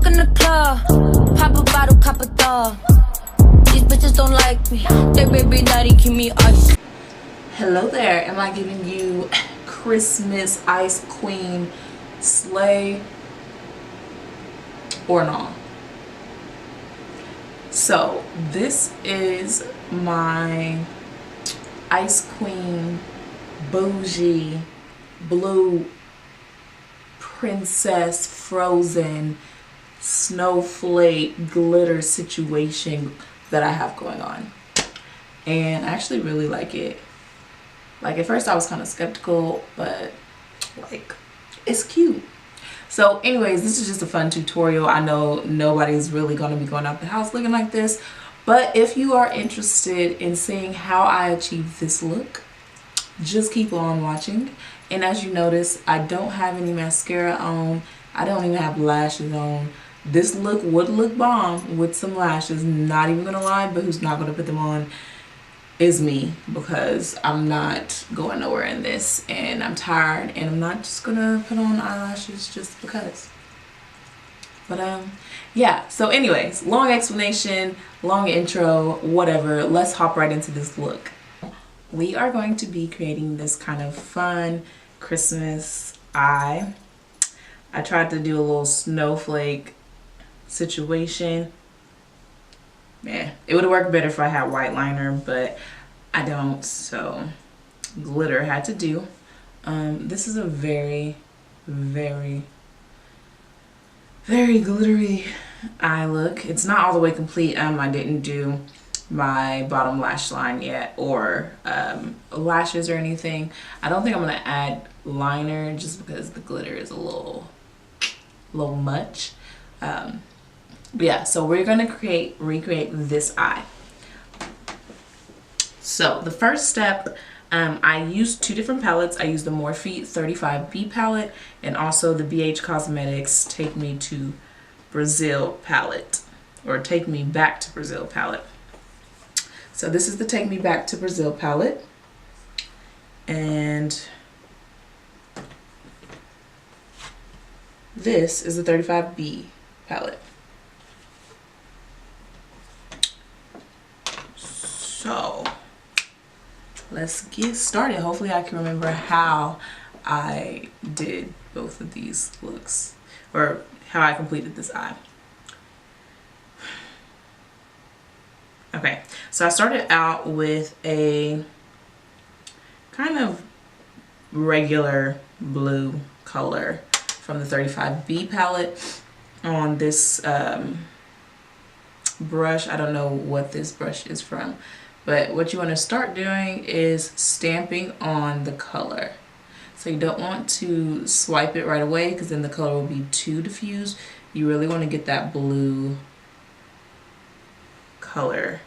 in the club, pop a bottle, cop a dog. These bitches don't like me, their baby daddy keep me ice. Hello there, am I giving you Christmas Ice Queen slay or not? So this is my Ice Queen bougie blue princess frozen snowflake glitter situation that I have going on, and I actually really like it. Like, at first I was kind of skeptical, but like, it's cute. So anyways, this is just a fun tutorial. I know nobody's really going to be going out the house looking like this, but if you are interested in seeing how I achieve this look, just keep on watching. And as you notice, I don't have any mascara on. I don't even have lashes on. This look would look bomb with some lashes, not even gonna lie, but who's not gonna put them on is me, because I'm not going nowhere in this and I'm tired, and I'm not just gonna put on eyelashes just because. But yeah, so anyways, long explanation, long intro, whatever. Let's hop right into this look. We are going to be creating this kind of fun Christmas eye. I tried to do a little snowflake situation. Yeah, it would have worked better if I had white liner, but I don't, so glitter had to do. This is a very glittery eye look. It's not all the way complete. I didn't do my bottom lash line yet, or lashes or anything. I don't think I'm gonna add liner just because the glitter is a little much. But yeah, so we're gonna recreate this eye. So the first step, I used two different palettes. I used the Morphe 35B palette and also the BH Cosmetics Take Me to Brazil palette, or Take Me Back to Brazil palette. So this is the Take Me Back to Brazil palette, and this is the 35B palette. So let's get started. Hopefully I can remember how I did both of these looks, or how I completed this eye. Okay, so I started out with a kind of regular blue color from the 35B palette on this brush. I don't know what this brush is from, but what you want to start doing is stamping on the color. So you don't want to swipe it right away, because then the color will be too diffused. You really want to get that blue color.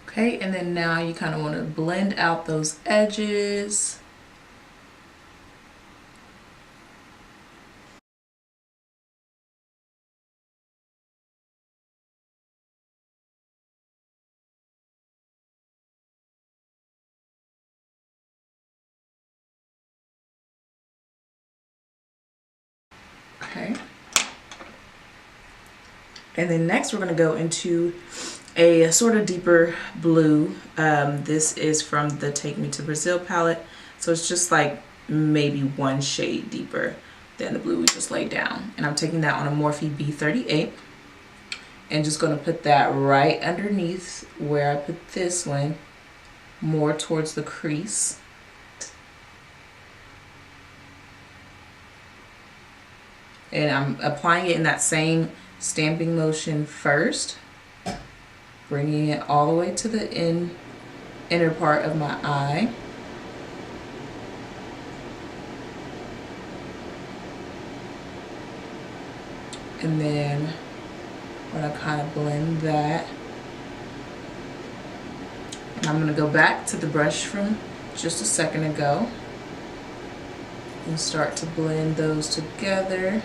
Okay, and then now you kind of want to blend out those edges. Okay. And then next we're going to go into a sort of deeper blue. This is from the Take Me to Brazil palette. So it's just like maybe one shade deeper than the blue we just laid down. And I'm taking that on a Morphe B38 and just going to put that right underneath where I put this one, more towards the crease. And I'm applying it in that same stamping motion first, bringing it all the way to the inner part of my eye. And then when I kind of blend that, and I'm going to go back to the brush from just a second ago and start to blend those together.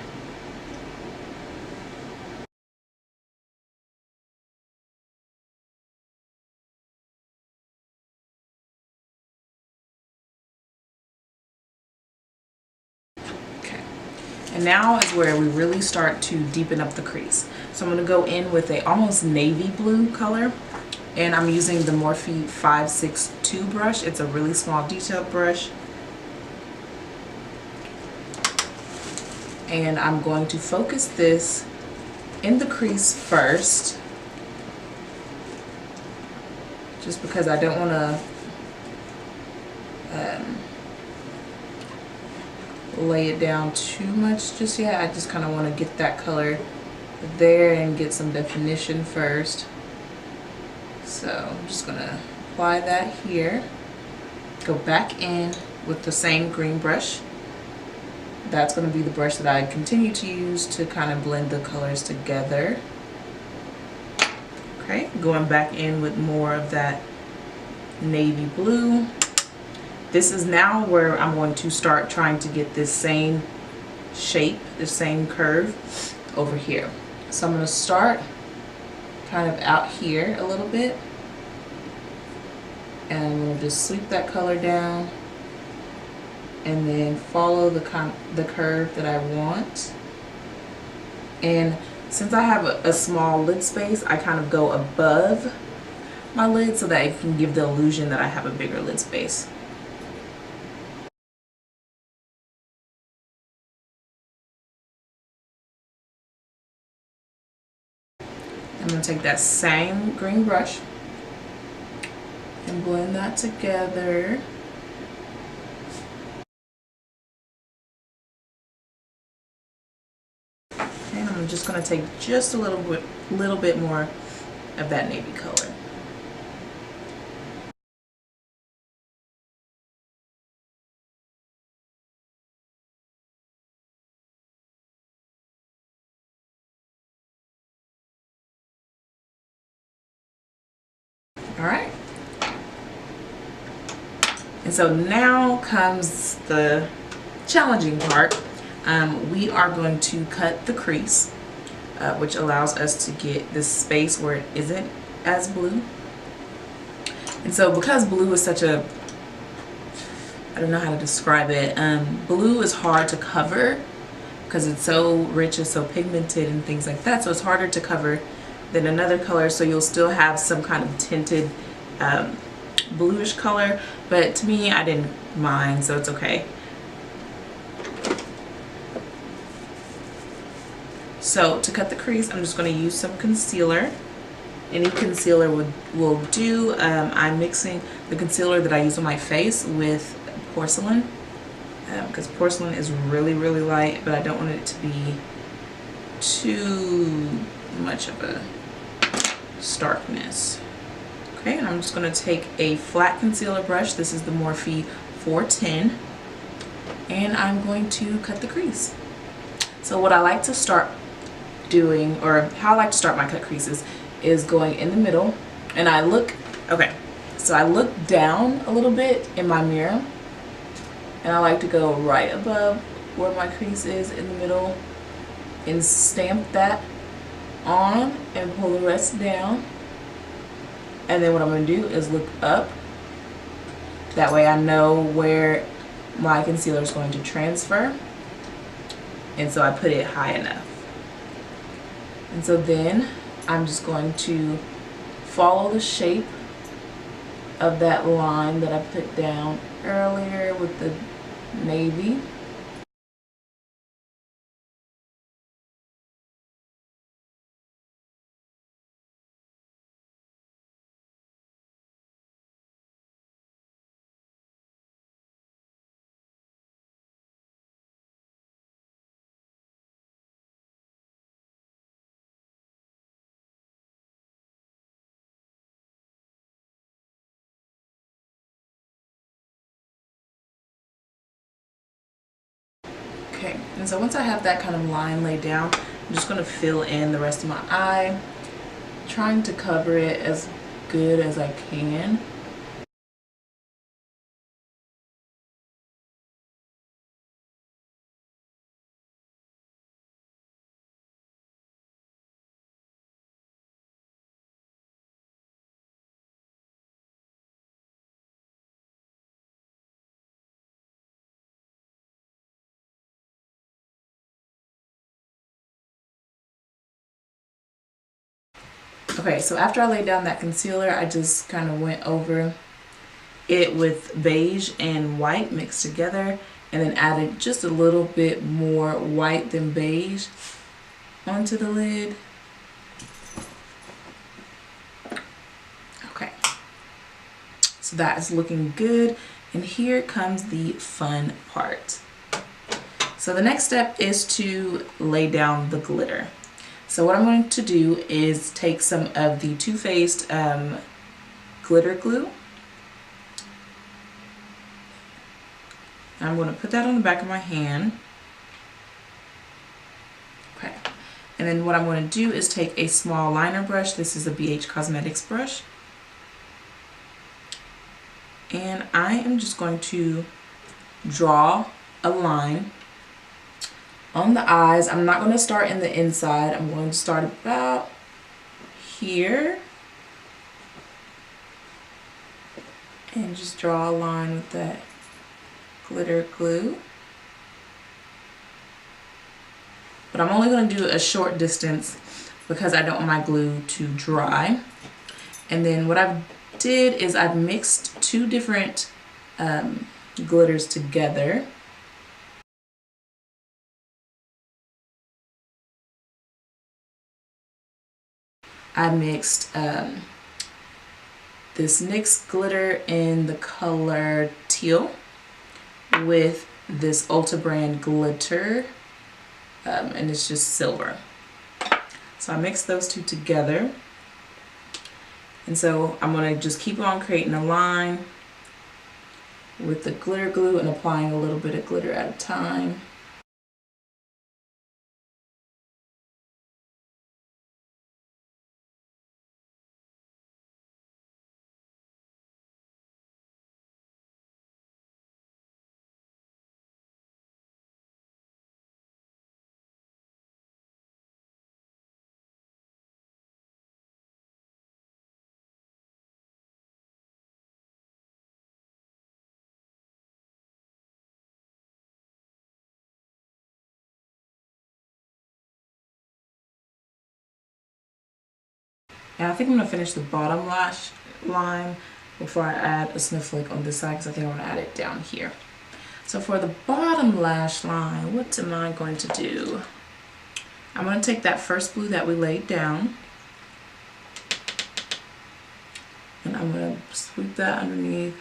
And now is where we really start to deepen up the crease. So I'm going to go in with a almost navy blue color, and I'm using the Morphe 562 brush. It's a really small detailed brush. And I'm going to focus this in the crease first, just because I don't want to lay it down too much just yet. I just kind of want to get that color there and get some definition first. So I'm just going to apply that here. Go back in with the same green brush. That's going to be the brush that I continue to use to kind of blend the colors together. Okay, going back in with more of that navy blue. This is now where I'm going to start trying to get this same shape, the same curve over here. So I'm going to start kind of out here a little bit, and I'm going to just sweep that color down and then follow the curve that I want. And since I have a small lid space, I kind of go above my lid so that it can give the illusion that I have a bigger lid space. I'm going to take that same green brush and blend that together. And I'm just going to take just a little bit more of that navy color. All right. And so now comes the challenging part. We are going to cut the crease, which allows us to get this space where it isn't as blue. And so because blue is such a, I don't know how to describe it, blue is hard to cover because it's so rich and so pigmented and things like that, so it's harder to cover than another color, so you'll still have some kind of tinted bluish color, but to me I didn't mind, so it's okay. So to cut the crease, I'm just going to use some concealer. Any concealer will do. I'm mixing the concealer that I use on my face with porcelain, because porcelain is really light, but I don't want it to be too much of a starkness. Okay, and I'm just going to take a flat concealer brush. This is the Morphe 410, and I'm going to cut the crease. So what I like to start doing, or how I like to start my cut creases, is going in the middle, and I look, okay, so I look down a little bit in my mirror, and I like to go right above where my crease is in the middle and stamp that on and pull the rest down. And then what I'm going to do is look up. That way I know where my concealer is going to transfer, and so I put it high enough. And so then I'm just going to follow the shape of that line that I put down earlier with the navy. Okay, and so once I have that kind of line laid down, I'm just going to fill in the rest of my eye, trying to cover it as good as I can. Okay, so after I laid down that concealer, I just kind of went over it with beige and white mixed together, and then added just a little bit more white than beige onto the lid. Okay, so that is looking good, and here comes the fun part. So the next step is to lay down the glitter. So what I'm going to do is take some of the Too Faced glitter glue. I'm going to put that on the back of my hand. Okay. And then what I'm going to do is take a small liner brush. This is a BH Cosmetics brush. And I am just going to draw a line on the eyes. I'm not going to start in the inside. I'm going to start about here. And just draw a line with that glitter glue. But I'm only going to do a short distance because I don't want my glue to dry. And then what I've did is I've mixed two different glitters together. I mixed this NYX glitter in the color teal with this Ulta brand glitter, and it's just silver. So I mixed those two together. And so I'm going to just keep on creating a line with the glitter glue and applying a little bit of glitter at a time. And I think I'm going to finish the bottom lash line before I add a snowflake on this side, because I think I'm going to add it down here. So for the bottom lash line, what am I going to do? I'm going to take that first blue that we laid down, and I'm going to sweep that underneath.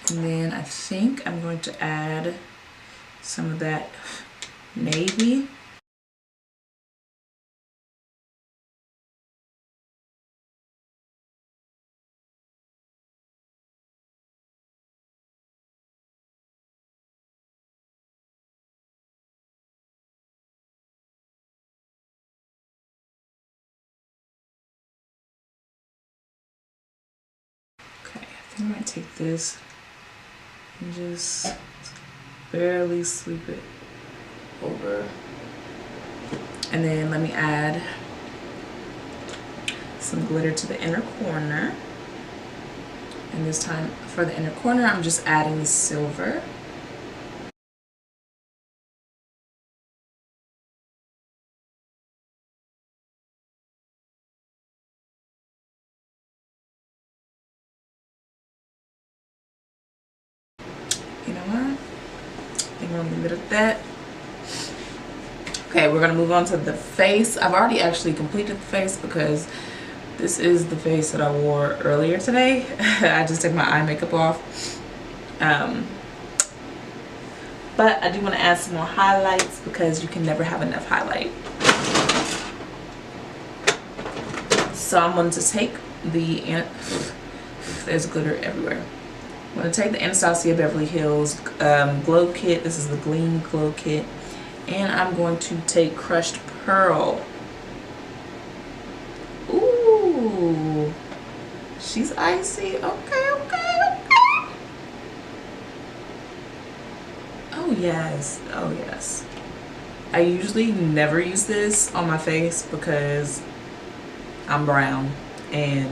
And then I think I'm going to add some of that navy. Okay, I think I might take this and just barely sweep it over. And then let me add some glitter to the inner corner. And this time for the inner corner, I'm just adding silver. You know what? I think I'm gonna leave it at that. Okay, we're gonna move on to the face. I've already actually completed the face because this is the face that I wore earlier today. I just took my eye makeup off. But I do want to add some more highlights because you can never have enough highlight. So I'm going to take the, there's glitter everywhere. I'm going to take the Anastasia Beverly Hills Glow Kit. This is the Gleam Glow Kit. And I'm going to take Crushed Pearl. Ooh, she's icy. Okay, okay, okay. Oh yes, oh yes. I usually never use this on my face because I'm brown and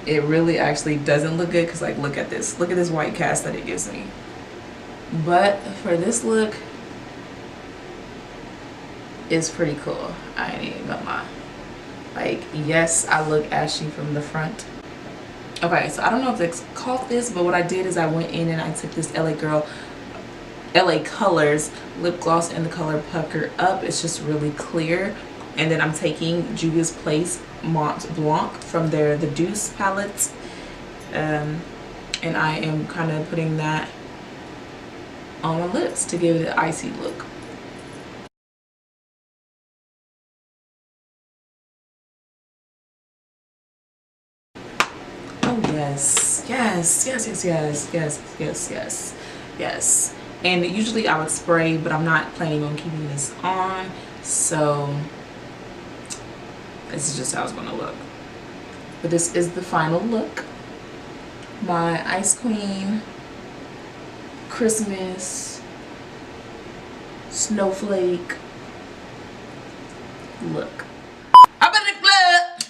it really actually doesn't look good because like look at this white cast that it gives me. But for this look, it's pretty cool. I ain't even gonna lie. Like, yes, I look ashy from the front. Okay, so I don't know if it's called this, but what I did is I went in and I took this LA Colors lip gloss in the color Pucker Up. It's just really clear. And then I'm taking Juvia's Place Mont Blanc from their The Deuce palette. And I am kind of putting that on my lips to give it an icy look. Oh yes, yes, yes, yes, yes, yes, yes, yes, yes. And usually I would spray, but I'm not planning on keeping this on, so this is just how it's gonna look. But this is the final look. My Ice Queen Christmas snowflake look. Up in the club.